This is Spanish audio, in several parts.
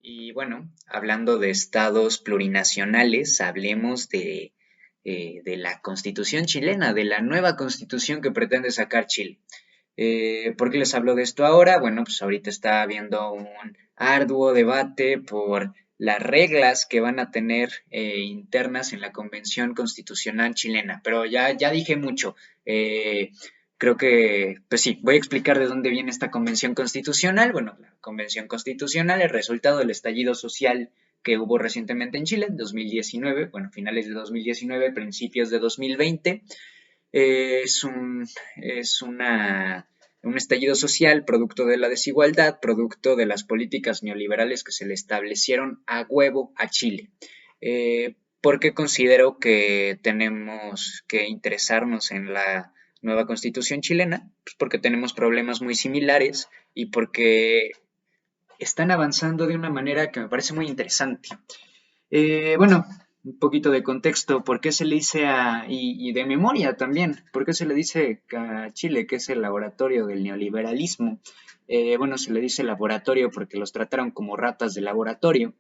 Y bueno, hablando de estados plurinacionales, hablemos de la Constitución chilena, de la nueva Constitución que pretende sacar Chile. ¿Por qué les hablo de esto ahora? Bueno, pues ahorita está habiendo un arduo debate por las reglas que van a tener internas en la Convención Constitucional chilena. Pero ya dije mucho. Creo que, pues sí, voy a explicar de dónde viene esta convención constitucional. Bueno, la convención constitucional, el resultado del estallido social que hubo recientemente en Chile en 2019, bueno, finales de 2019, principios de 2020. Es es un estallido social producto de la desigualdad, producto de las políticas neoliberales que se le establecieron a huevo a Chile. ¿Por qué considero que tenemos que interesarnos en la nueva constitución chilena? Pues porque tenemos problemas muy similares y porque están avanzando de una manera que me parece muy interesante. Bueno, un poquito de contexto, ¿por qué se le dice y de memoria también, por qué se le dice a Chile que es el laboratorio del neoliberalismo? Bueno, se le dice laboratorio porque los trataron como ratas de laboratorio.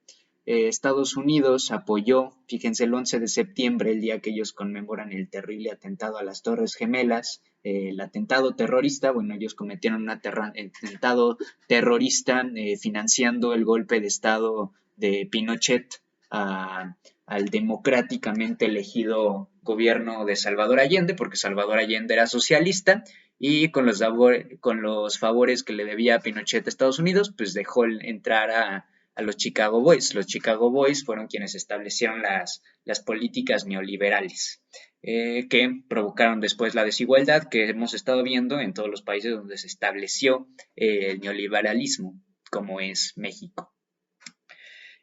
Estados Unidos apoyó, fíjense, el 11 de septiembre, el día que ellos conmemoran el terrible atentado a las Torres Gemelas, el atentado terrorista. Bueno, ellos cometieron un atentado terrorista financiando el golpe de Estado de Pinochet a, al democráticamente elegido gobierno de Salvador Allende, porque Salvador Allende era socialista, y con los favores que le debía a Pinochet a Estados Unidos, pues dejó entrar a los Chicago Boys. Los Chicago Boys fueron quienes establecieron las políticas neoliberales, que provocaron después la desigualdad que hemos estado viendo en todos los países donde se estableció el neoliberalismo, como es México.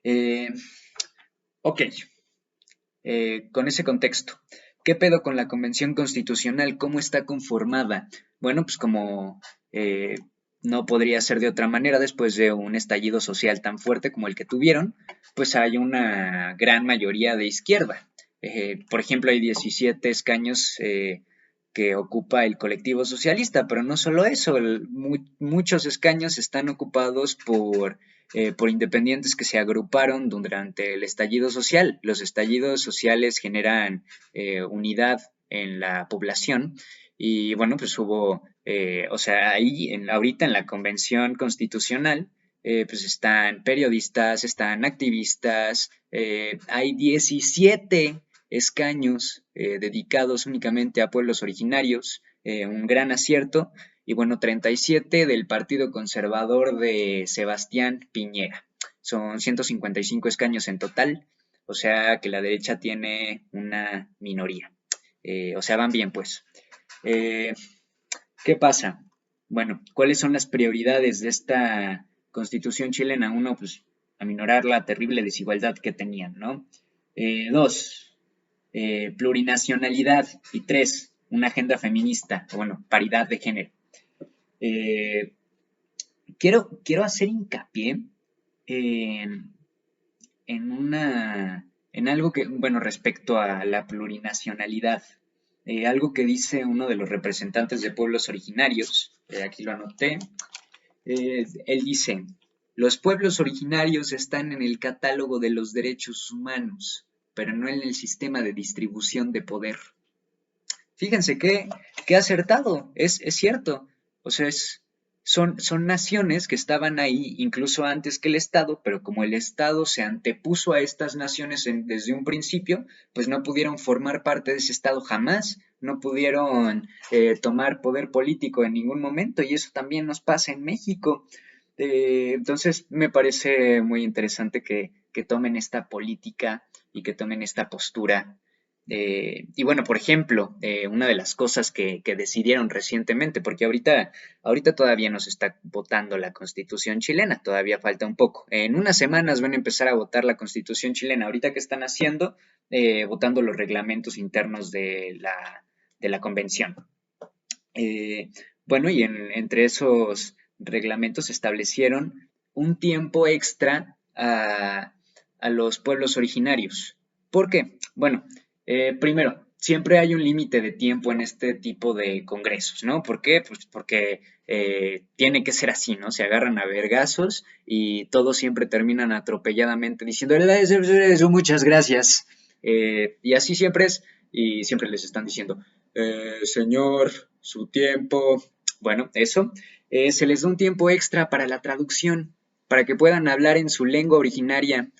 Eh, ok, con ese contexto, ¿qué pedo con la Convención Constitucional? ¿Cómo está conformada? Bueno, pues como no podría ser de otra manera después de un estallido social tan fuerte como el que tuvieron, pues hay una gran mayoría de izquierda. Por ejemplo, hay 17 escaños que ocupa el colectivo socialista, pero no solo eso, muchos escaños están ocupados por independientes que se agruparon durante el estallido social. Los estallidos sociales generan unidad en la población y bueno, pues hubo, o sea, ahorita en la convención constitucional, pues están periodistas, están activistas, hay 17 escaños dedicados únicamente a pueblos originarios, un gran acierto, y bueno, 37 del Partido Conservador de Sebastián Piñera. Son 155 escaños en total, o sea que la derecha tiene una minoría. O sea, van bien, pues. Eh, ¿Qué pasa? Bueno, ¿cuáles son las prioridades de esta constitución chilena? Uno, pues, aminorar la terrible desigualdad que tenían, ¿no? Dos, plurinacionalidad. Y tres, una agenda feminista, o bueno, paridad de género. Eh, quiero hacer hincapié en, en algo que, bueno, respecto a la plurinacionalidad, algo que dice uno de los representantes de pueblos originarios, aquí lo anoté. Él dice, los pueblos originarios están en el catálogo de los derechos humanos, pero no en el sistema de distribución de poder. Fíjense qué acertado, es cierto. O sea, son naciones que estaban ahí incluso antes que el Estado, pero como el Estado se antepuso a estas naciones desde un principio, pues no pudieron formar parte de ese Estado jamás, no pudieron tomar poder político en ningún momento, y eso también nos pasa en México. Entonces, me parece muy interesante que tomen esta política y que tomen esta postura. Y bueno, por ejemplo, una de las cosas que decidieron recientemente, porque ahorita todavía no se está votando la constitución chilena, todavía falta un poco. En unas semanas van a empezar a votar la constitución chilena. Ahorita que están haciendo, votando los reglamentos internos de la convención. Eh, bueno, y entre esos reglamentos establecieron un tiempo extra a los pueblos originarios. ¿Por qué? Bueno, primero, siempre hay un límite de tiempo en este tipo de congresos, ¿no? ¿Por qué? Pues porque tiene que ser así, ¿no? Se agarran a vergazos y todos siempre terminan atropelladamente diciendo, "Eso, muchas gracias". Y así siempre es, y siempre les están diciendo, señor, su tiempo. Bueno, eso. Se les da un tiempo extra para la traducción, para que puedan hablar en su lengua originaria,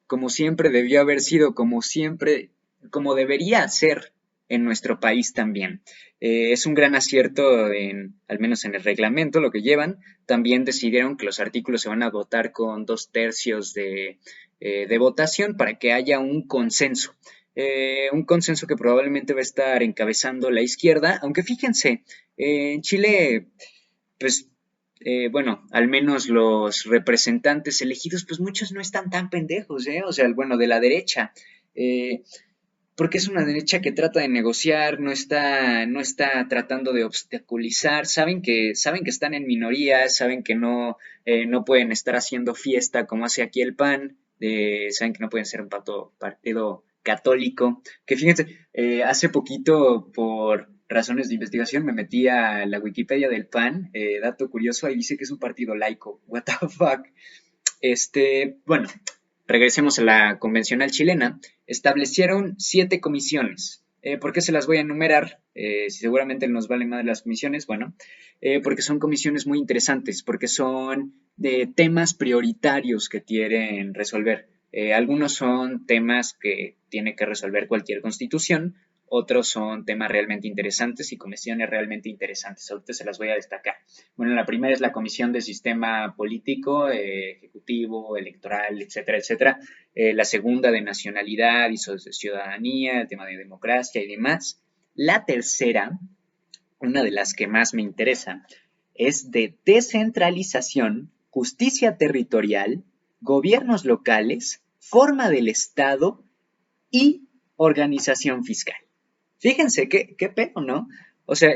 como siempre debió haber sido, como siempre, como debería ser en nuestro país también. Es un gran acierto, al menos en el reglamento, lo que llevan. También decidieron que los artículos se van a votar con 2/3 de votación para que haya un consenso. Un consenso que probablemente va a estar encabezando la izquierda, aunque fíjense, en Chile, pues bueno, al menos los representantes elegidos, pues muchos no están tan pendejos, ¿eh? O sea, bueno, de la derecha. Eh, Porque es una derecha que trata de negociar, no está tratando de obstaculizar, saben que están en minoría, saben que no pueden estar haciendo fiesta como hace aquí el PAN, saben que no pueden ser un partido católico, que fíjense, hace poquito por razones de investigación me metí a la Wikipedia del PAN, dato curioso, ahí dice que es un partido laico, what the fuck. Bueno, regresemos a la convencional chilena. Establecieron 7 comisiones. ¿Por qué se las voy a enumerar? Si seguramente nos valen más las comisiones, bueno, porque son comisiones muy interesantes, porque son de temas prioritarios que quieren resolver. Algunos son temas que tiene que resolver cualquier constitución, otros son temas realmente interesantes y comisiones realmente interesantes. Ahorita se las voy a destacar. Bueno, la primera es la Comisión de Sistema Político, Ejecutivo, Electoral, etcétera, etcétera. La segunda de Nacionalidad y Ciudadanía, el tema de democracia y demás. La tercera, una de las que más me interesa, es de descentralización, justicia territorial, gobiernos locales, forma del Estado y organización fiscal. Fíjense qué pedo, ¿no? O sea,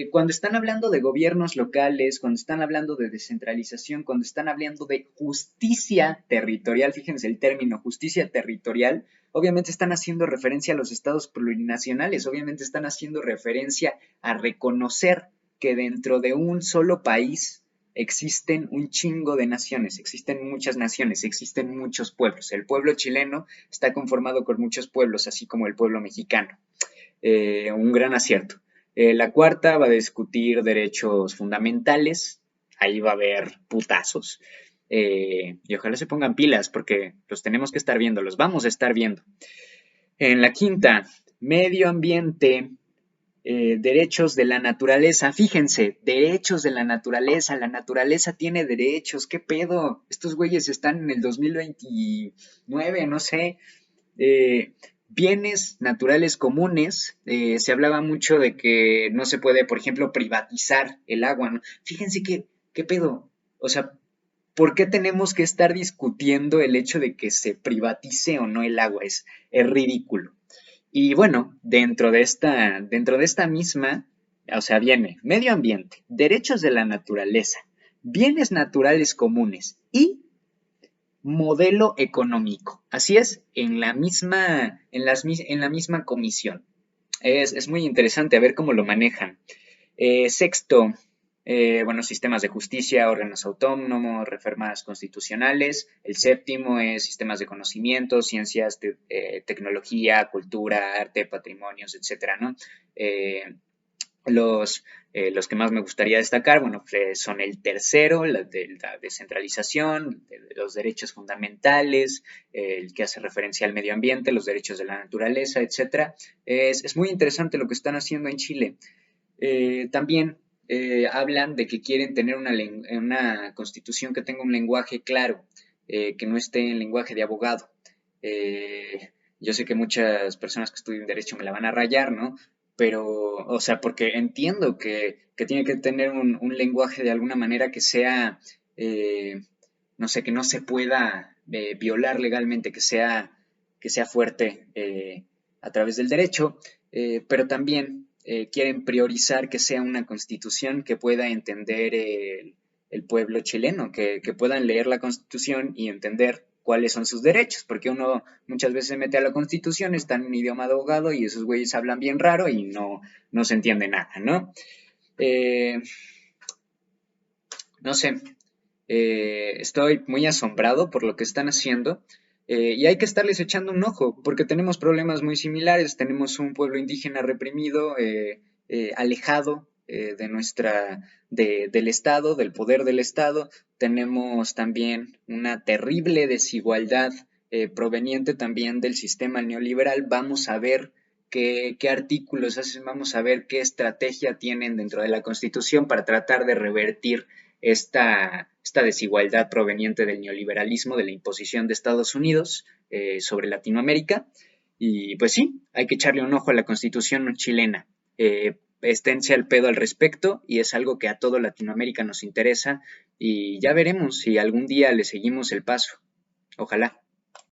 cuando están hablando de gobiernos locales, cuando están hablando de descentralización, cuando están hablando de justicia territorial, fíjense el término justicia territorial, obviamente están haciendo referencia a los estados plurinacionales, obviamente están haciendo referencia a reconocer que dentro de un solo país existen un chingo de naciones, existen muchas naciones, existen muchos pueblos. El pueblo chileno está conformado por muchos pueblos, así como el pueblo mexicano. Un gran acierto. La cuarta va a discutir derechos fundamentales, ahí va a haber putazos. Y ojalá se pongan pilas porque los tenemos que estar viendo, los vamos a estar viendo. En la quinta, medio ambiente, derechos de la naturaleza. Fíjense, derechos de la naturaleza tiene derechos, ¿qué pedo? Estos güeyes están en el 2029, no sé. Eh, Bienes naturales comunes, se hablaba mucho de que no se puede, por ejemplo, privatizar el agua, ¿no? Fíjense qué pedo, o sea, ¿por qué tenemos que estar discutiendo el hecho de que se privatice o no el agua? Es ridículo. Y bueno, dentro de esta misma, o sea, viene medio ambiente, derechos de la naturaleza, bienes naturales comunes y modelo económico. Así es, en la misma comisión. Es muy interesante a ver cómo lo manejan. Sexto, bueno, sistemas de justicia, órganos autónomos, reformas constitucionales. El séptimo es sistemas de conocimiento, ciencias, tecnología, cultura, arte, patrimonios, etcétera, ¿no? Los que más me gustaría destacar, bueno, pues, son el tercero, la de la descentralización, de los derechos fundamentales, el que hace referencia al medio ambiente, los derechos de la naturaleza, etcétera. Es muy interesante lo que están haciendo en Chile. También hablan de que quieren tener una constitución que tenga un lenguaje claro, que no esté en lenguaje de abogado. Yo sé que muchas personas que estudian derecho me la van a rayar, ¿no? Pero, o sea, porque entiendo que tiene que tener un lenguaje de alguna manera que sea, no sé, que no se pueda violar legalmente, que sea fuerte a través del derecho, pero también quieren priorizar que sea una constitución que pueda entender el pueblo chileno, que puedan leer la constitución y entender cuáles son sus derechos, porque uno muchas veces se mete a la Constitución, está en un idioma de abogado y esos güeyes hablan bien raro y no se entiende nada, ¿no? Eh, no sé, estoy muy asombrado por lo que están haciendo y hay que estarles echando un ojo porque tenemos problemas muy similares. Tenemos un pueblo indígena reprimido, alejado del Estado, del poder del Estado. Tenemos también una terrible desigualdad proveniente también del sistema neoliberal. Vamos a ver qué artículos hacen, vamos a ver qué estrategia tienen dentro de la Constitución para tratar de revertir esta desigualdad proveniente del neoliberalismo, de la imposición de Estados Unidos sobre Latinoamérica. Y pues sí, hay que echarle un ojo a la constitución chilena. Esténse al pedo al respecto y es algo que a todo Latinoamérica nos interesa y ya veremos si algún día le seguimos el paso. Ojalá.